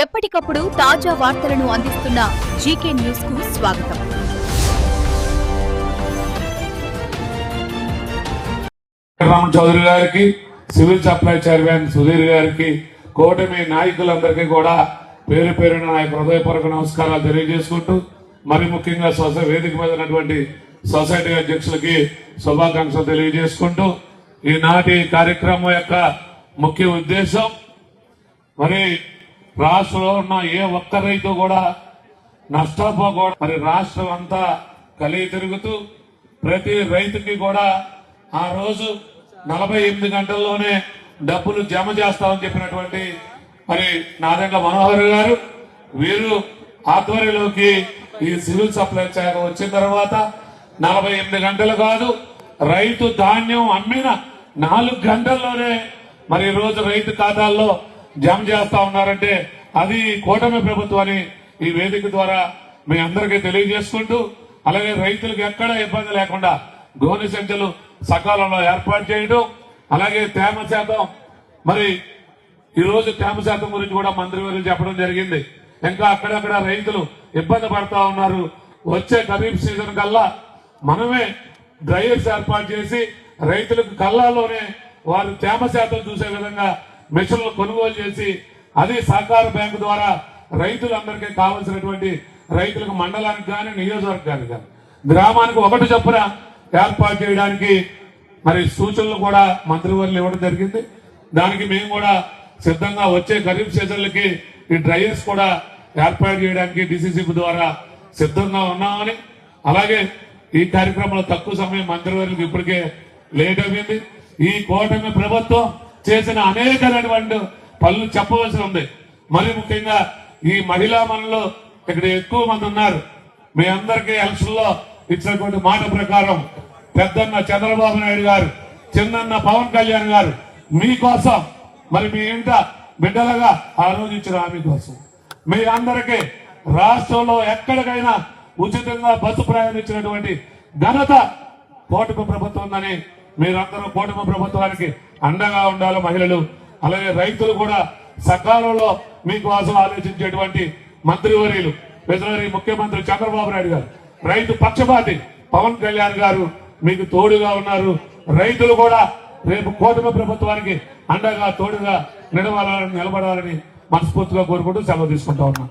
ఎప్పటికప్పుడు తాజా వార్తలను అందిస్తున్న జీకే న్యూస్ కు స్వాగతం. రామన్ చౌదరి గారికి, సివిల్ సప్లై చైర్మన్ సుధీర్ గారికి, కూటమి నాయకులందరికీ కూడా పేరు పేరున నా హృదయపూర్వక నమస్కారాలు తెలియజేసుకుంటూ, మరి ముఖ్యంగా వేదిక మీద ఉన్నటువంటి సొసైటీ అధ్యక్షులకి శుభాకాంక్షలు తెలియజేసుకుంటూ, ఈనాటి కార్యక్రమం యొక్క ముఖ్య ఉద్దేశం మరి రాష్ట్రంలో ఉన్న ఏ ఒక్క రైతు కూడా నష్టపోకూడదు. మరి రాష్ట్రం అంతా కలిగి తిరుగుతూ ప్రతి రైతుకి కూడా ఆ రోజు 48 గంటల్లోనే డబ్బులు జమ చేస్తామని చెప్పినటువంటి మరి నాదెండ్ల మనోహర్ గారు వీరు ఆధ్వర్యంలోకి ఈ సివిల్ సప్లై శాఖ వచ్చిన తర్వాత 48 గంటలు కాదు, రైతు ధాన్యం అమ్మిన 4 గంటల్లోనే మరి ఈ రోజు రైతు ఖాతాల్లో జమ చేస్తా ఉన్నారంటే అది కూటమి ప్రభుత్వాన్ని ఈ వేదిక ద్వారా మీ అందరికీ తెలియజేసుకుంటూ, అలాగే రైతులకు ఎక్కడ ఇబ్బంది లేకుండా గోనె సంచులు సకాలంలో ఏర్పాటు చేయడం, అలాగే తేమ శాతం మరి ఈ రోజు తేమ శాతం గురించి కూడా మంత్రివర్యులు చెప్పడం జరిగింది. ఇంకా అక్కడక్కడ రైతులు ఇబ్బంది పడతా ఉన్నారు. వచ్చే ఖరీఫ్ సీజన్ కల్లా మనమే డ్రైయర్స్ ఏర్పాటు చేసి రైతులకు కల్లాలోనే వారు తేమ శాతం చూసే విధంగా మిషన్లు కొనుగోలు చేసి అది సహకార బ్యాంకు ద్వారా రైతులందరికీ కావాల్సినటువంటి రైతులకు మండలానికి కానీ నియోజకవర్గానికి కానీ గ్రామానికి ఒకటి చొప్పున ఏర్పాటు చేయడానికి మరి సూచనలు కూడా మంత్రివర్యులు ఇవ్వడం జరిగింది. దానికి మేము కూడా సిద్ధంగా వచ్చే ఖరీఫ్ సీజన్లకి ఈ డ్రైయర్స్ కూడా ఏర్పాటు చేయడానికి డిసిసి ద్వారా సిద్ధంగా ఉన్నామని, అలాగే ఈ కార్యక్రమంలో తక్కువ సమయం మంత్రివర్యులకు ఇప్పటికే లేట్ అయింది. ఈ కూటమి ప్రభుత్వం చేసిన అనేకమైనటువంటి పనులు చెప్పవలసి ఉంది. మరి ముఖ్యంగా ఈ మహిళా మనలో ఇక్కడ ఎక్కువ మంది ఉన్నారు. మీ అందరికీ ఎలక్షన్ లో ఇచ్చినటువంటి మాట ప్రకారం పెద్దన్న చంద్రబాబు నాయుడు గారు, చిన్నన్న పవన్ కళ్యాణ్ గారు మీకోసం మరి మీ ఇంట బిడ్డలుగా ఆ రోజు ఇచ్చిన హామీ కోసం మీ అందరికీ రాష్ట్రంలో ఎక్కడికైనా ఉచితంగా బస్సు ప్రయాణించినటువంటి ఘనత కూటమి ప్రభుత్వం ఉందని మీరందరూ కూటమి ప్రభుత్వానికి అండగా ఉండాలి. మహిళలు అలాగే రైతులు కూడా సకాలంలో మీకోసం ఆలోచించేటువంటి మంత్రివర్యులు వెటనరీ ముఖ్యమంత్రి చంద్రబాబు నాయుడు గారు, రైతు పక్షపాతి పవన్ కళ్యాణ్ గారు మీకు తోడుగా ఉన్నారు. రైతులు కూడా రేపు కూటమి ప్రభుత్వానికి అండగా తోడుగా నిలబడాలని మనస్ఫూర్తిగా కోరుకుంటూ సెలవు తీసుకుంటా ఉన్నాను.